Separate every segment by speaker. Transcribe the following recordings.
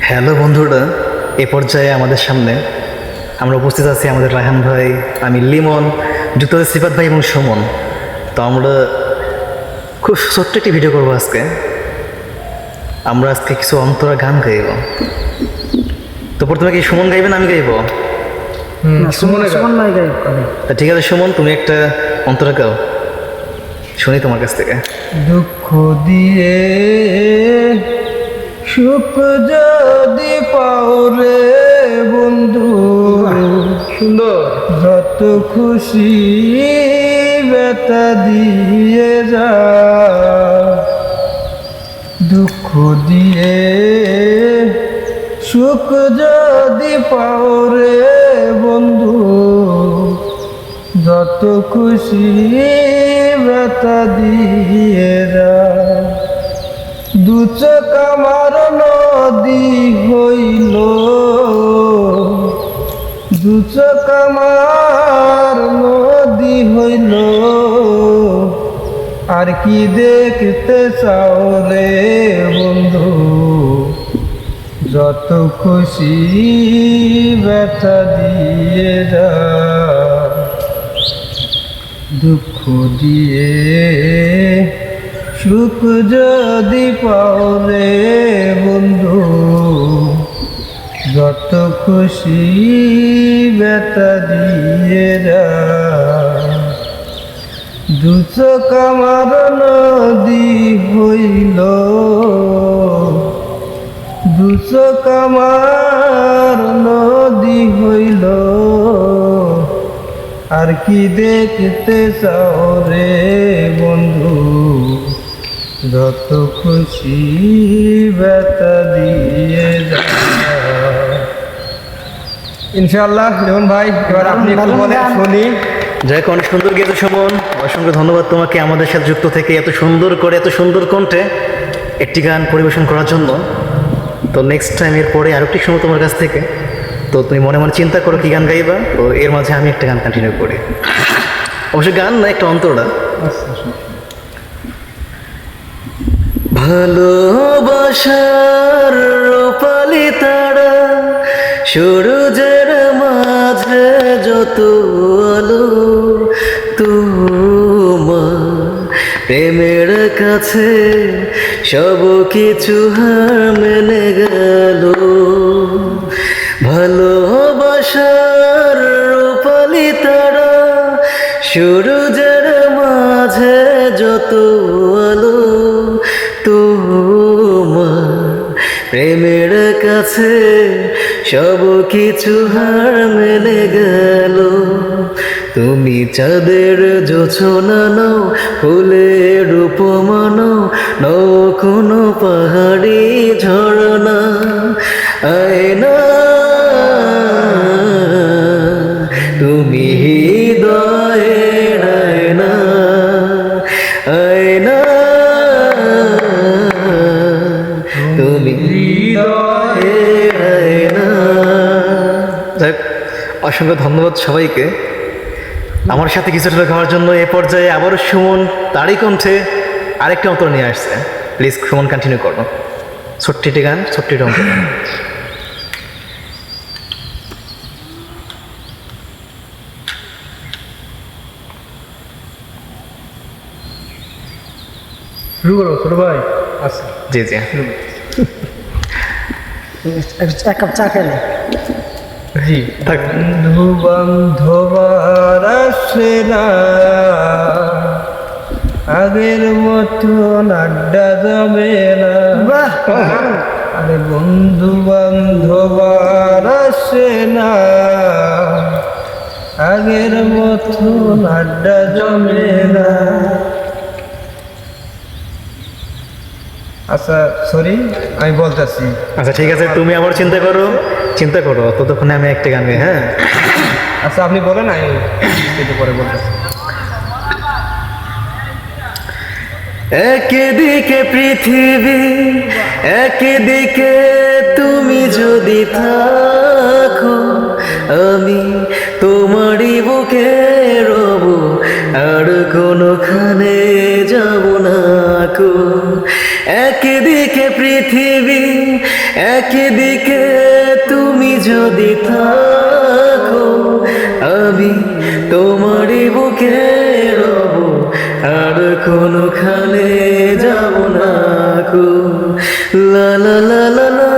Speaker 1: Hello বন্ধুরা, এ পর্যায়ে আমাদের সামনে আমরা উপস্থিত আছি আমাদের রায়হান ভাই, আমি লিমন, যুক্ত আছে সিফাত ভাই এবং সুমন। তো আমরা খুব ছোট্ট একটি ভিডিও করবো আজকে। আমরা আজকে কিছু অন্তরা গান গাইব। তো প্রথমে কি সুমন গাইবেন, আমি গাইব? তা ঠিক আছে সুমন, তুমি একটা অন্তরা গাও, শুনি তোমার কাছ থেকে।
Speaker 2: দুঃখ দিয়ে সুখ যদি পাও রে বন্ধু, সুন্দর যত খুশি ব্যথা দিয়ে যা। দুঃখ দিয়ে সুখ যদি পাও রে বন্ধু, যত খুশি ব্যথা দিয়ে যা। দু চোখ আমার নদী হইল, দু চোখ আমার নদী হইল, আর কি দেখতে চাও রে বন্ধু, যত খুশি ব্যথা দিয়ে যা। দুঃখ দিয়ে সুখ যদি পাও রে বন্ধু, যত খুশি ব্যথা দিয়ে যা। দু চোখ আমার নদী হইল, দু চোখ আমার নদী হইল, আর কি দেখতে চাও রে বন্ধু, যত খুশি ব্যথা দিয়ে যা। ইনশাআল্লাহ লিমন ভাই, এবার আপনি একটু বলেন শুনি।
Speaker 1: যাই হোক, অনেক সুন্দর গেয়েছো সুমন, অসংখ্য ধন্যবাদ তোমাকে আমাদের সাথে যুক্ত থেকে এত সুন্দর করে, এত সুন্দর কণ্ঠে একটি গান পরিবেশন করার জন্য। তো নেক্সট টাইম এর পরে আরও একটি শুনো তোমার কাছ থেকে। তো তুমি মনে মনে চিন্তা করো কি গান গাইবা, তো এর মাঝে আমি একটা গান কন্টিনিউ করি। অবশ্যই গান না, একটা অন্তরা। ভালোবাসার রূপালি তারা সূর্যের মাঝে যত আলো, তোমার প্রেমের কাছে সব কিছু হার মেনে গেল। ভালোবাসার রূপালি তারা সূর্যের মাঝে যত আলো, তোমার প্রেমের কাছে সব কিছু হার মেনে গেল। তুমি চাঁদের জোছনা নও, ফুলের উপমা নও, নও কোনো পাহাড়ি ঝরনা। আয়না তুমি হৃদয়ের আয়না, আয়না তুমি হৃদয়ের আয়না। যাক, অসংখ্য ধন্যবাদ সবাইকে আমার সাথে কিছুটা খাওয়ার জন্য। এ পর্যায়ে আবারও সুমন তারই কণ্ঠে আরেকটা অন্তর নিয়ে আসছে। প্লিজ সুমন কন্টিনিউ করো, ছোট্টিটি গান, ছোট্টিটি অন্তর।
Speaker 2: শুরু করো ছোট ভাই। আচ্ছা
Speaker 1: জি জি,
Speaker 3: এক কাপ চা খেলে
Speaker 2: জি। বন্ধু বান্ধবার আসে না, আগের মতন আড্ডা জমে না। আরে বন্ধু বান্ধবার আসে না, আগের মতন আড্ডা জমে না। আচ্ছা সরি, আমি বলতেছি।
Speaker 1: আচ্ছা ঠিক আছে, তুমি আবার চিন্তা করো, চিন্তা করো, ততক্ষণে আমি একটা গান গাই। হ্যাঁ
Speaker 2: আচ্ছা আপনি বলেন, আমি একটু পরে বলতেছি।
Speaker 1: একদিকে পৃথিবী, একদিকে তুমি যদি থাকো, আমি তোমারই বুকে রব, আর কোনোখানে যাব না কো। একদিকে পৃথিবী, একদিকে তুমি যদি থাকো, আমি তোমারই বুকে রব, আর কোনোখানে যাব না কো। লা লা লা লা লা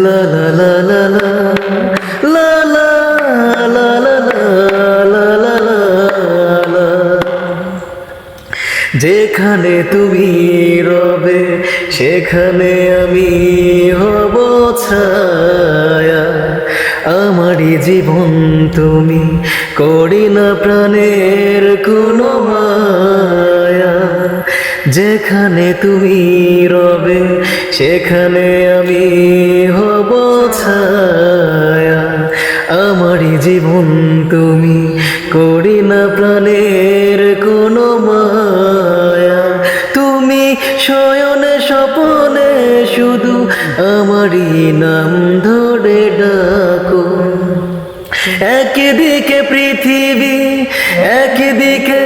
Speaker 1: লা লা লা লা লা লা লা লা লা লা লা। যেখানে তুমি রবে সেখানে আমি হব ছায়া, আমারই জীবন তুমি, করি না প্রাণের কোনো মায়া। যেখানে তুমি রবে সেখানে আমি হব ছায়া, আমারই জীবন তুমি, করি না প্রাণের কোনো মায়া। তুমি শয়নে স্বপনে শুধু আমারই নাম ধরে ডাকো, একদিকে পৃথিবী, একদিকে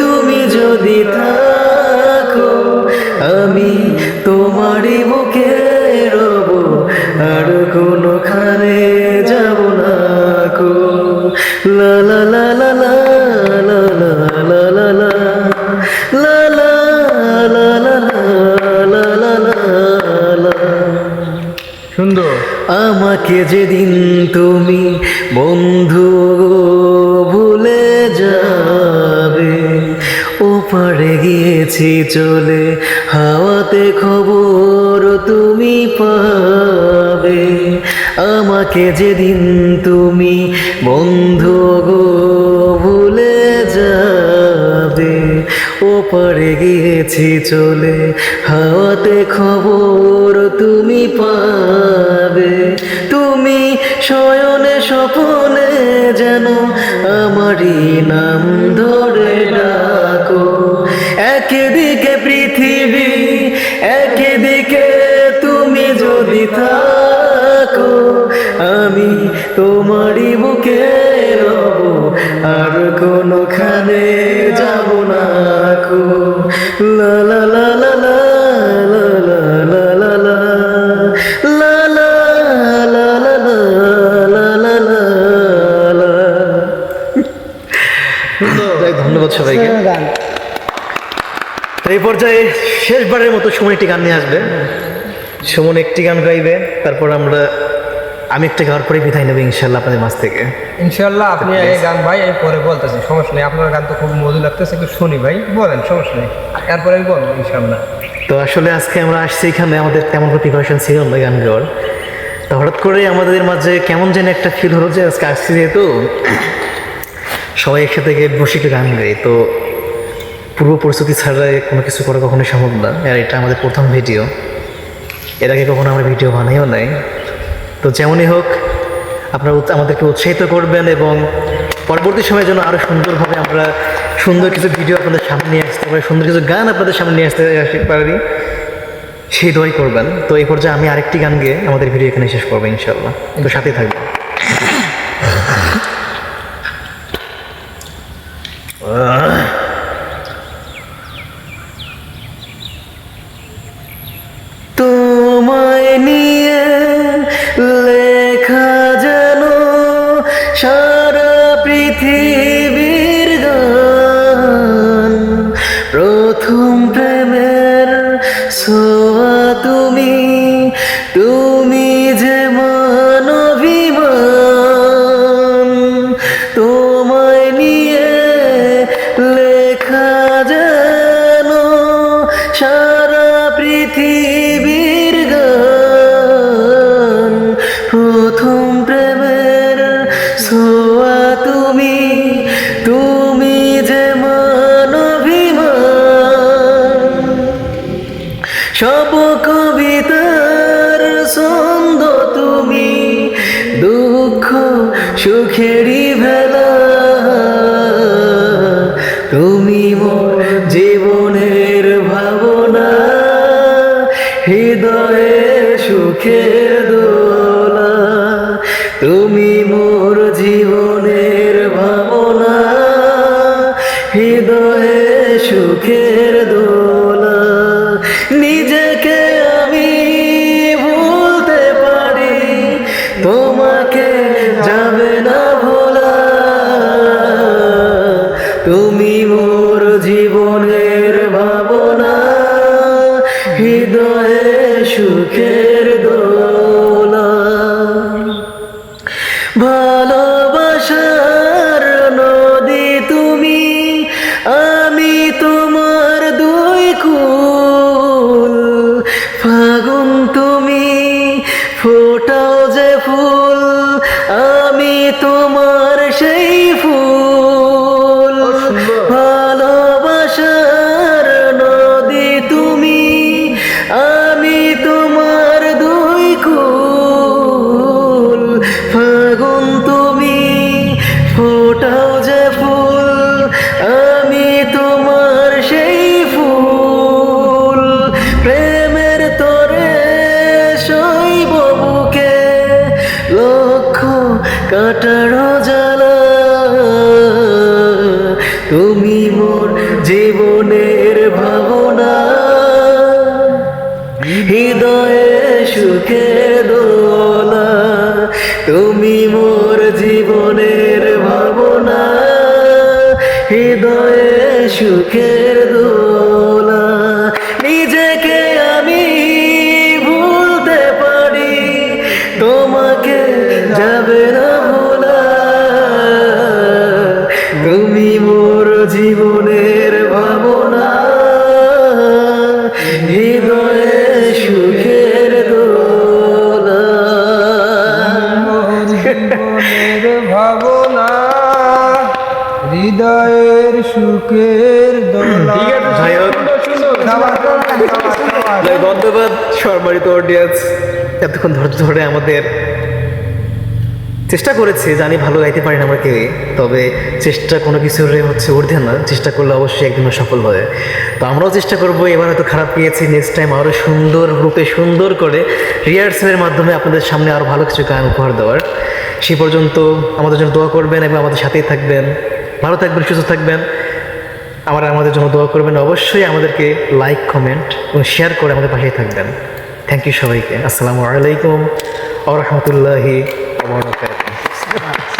Speaker 1: তুমি যদি থাকো, আমি তোমারই বুকে রব, আর কোনোখানে যাব না কো। লা লা লা লা লা লা লা লা লা লা লা লা লা লা লা লা।
Speaker 2: সুন্দর।
Speaker 1: আমাকে যেদিন তুমি বন্ধু ভুলে যাবে, ওপারে গিয়েছি চলে, হাওয়াতে খবর তুমি পাবে। আমাকে যেদিন তুমি বন্ধু ভুলে যাবে, ওপারে গিয়েছি চলে, হাওয়াতে খবর তুমি পাবে। তুমি শয়নে স্বপনে যেন আমারই নাম ধরে ডাকো, একদিকে পৃথিবী, একদিকে তুমি যদি থাকো, আমি তোমারই বুকে রব, আর কোনোখানে যাব না কো। লা লা লা লা লা লা লা লা লা লা লা লা লা লা লা লা। ধন্যবাদ সবাইকে।
Speaker 3: গান
Speaker 1: তো এই পর্যায়ে শেষবারের মতো সুমন একটি গান নিয়ে আসবে। সুমন একটি গান গাইবে, তারপর আমি একটা গাওয়ার পরে বিদায় নেবো ইনশাল্লাহ আপনাদের মাঝ থেকে।
Speaker 2: ইনশাল্লাহ আপনি এই গান ভাই আমি পরে বলতেছি, সমস্যা নেই। আপনার গান তো খুব মধুর লাগতেছে, একটু শুনি ভাই, বলেন, সমস্যা নেই। এরপরে আমি বলবো ইনশাল্লাহ।
Speaker 1: তো আসলে আজকে আমরা আসছি এখানে, আমাদের তেমন কোনো প্রিপারেশন ছিল না গান গাওয়ার। তো হঠাৎ করে আমাদের মাঝে কেমন যেন একটা ফিল হলো যে আজকে আসছি যেহেতু সবাই একসাথে গিয়ে বসে একটু গান গাই। তো পূর্ব প্রস্তুতি ছাড়া কোনো কিছু করা কখনোই সম্ভব না, আর এটা আমাদের প্রথম ভিডিও, এর আগে কখনো আমরা ভিডিও বানাইও নাই। তো যেমনই হোক আপনারা আমাদেরকে উৎসাহিত করবেন, এবং পরবর্তী সময়ের জন্য আরও সুন্দরভাবে আমরা সুন্দর কিছু ভিডিও আপনাদের সামনে নিয়ে আসতে পারি, সুন্দর কিছু গান আপনাদের সামনে নিয়ে আসতে পারি, সেই দোয়াই করবেন। তো এই পর্যায়ে আমি আরেকটি গান গেয়ে আমাদের ভিডিও এখানে শেষ করবো ইনশাল্লাহ। তো সাথে থাকবেন। তোমায় নিয়ে লেখা যেন সারা পৃথিবীর গান, প্রথম প্রেমের ছোঁয়া তুমি, তুমি যে মানবিমান। তোমায় নিয়ে লেখা যেন সারা পৃথিবীর গান, প্রথম প্রেমের ছোঁয়া তুমি, তুমি যে মানবিমান। সব কবিতার ছন্দ তুমি, দুঃখ সুখেরই ভেলা, তুমি মোর জীবনের ভাবনা, হৃদয়ে সুখের দোলা। তুমি মোর জীবনের ভাবনা, হৃদয়ে সুখের দোলা। নিজে সুখের দোলা ভালোবাসার নদী তুমি আমি তোমার দুই কুল ফাগুন তুমি ফোটাও যে ফুল আমি তোমার সেই ফুল ভালোবাসার নদী তুমি আমি তোমার দুই কুল ফাগুন তুমি ফোটাও যে ফুল আমি তোমার সেই ফুল প্রেমের তরে শৈব বুকে লক্ষ কাটার জ্বালা তুমি মোর জীবনের ভাবনা হৃদয়ে সুখের দোলা তুমি মোর জীবনের ভাবনা হৃদয়ে সুখের দোলা নিজেকে আমি ভুলতে পারি তোমাকে যাবে না ভোলা তুমি মোর জীবনের ভাবনা হৃদয়ে সুখের দোলা
Speaker 2: জীবনের ভাবনা হৃদয়ের সুখের দোলা
Speaker 1: যাই হোক, ধন্যবাদ সম্মানিত অডিয়েন্স এতক্ষণ ধৈর্য ধরে আমাদের চেষ্টা করেছি জানি ভালো গাইতে পারি না আমরা কেউই তবে চেষ্টা কোনো কিছুর হচ্ছে ঊর্ধ্বে না চেষ্টা করলে অবশ্যই একদিন সফল হবে তো আমরাও চেষ্টা করবো এবার হয়তো খারাপ পেয়েছি নেক্সট টাইম আরও সুন্দর রূপে সুন্দর করে রিহার্সালের মাধ্যমে আপনাদের সামনে আরও ভালো কিছু গান উপহার দেওয়ার সেই পর্যন্ত আমাদের জন্য দোয়া করবেন এবং আমাদের সাথেই থাকবেন ভালো থাকবেন সুস্থ থাকবেন আমাদের জন্য দোয়া করবেন অবশ্যই আমাদেরকে লাইক কমেন্ট এবং শেয়ার করে আমাদের পাশেই থাকবেন থ্যাংক ইউ সবাইকে আসসালামু আলাইকুম ওয়া রাহমাতুল্লাহি ওয়া বারাকাতুহু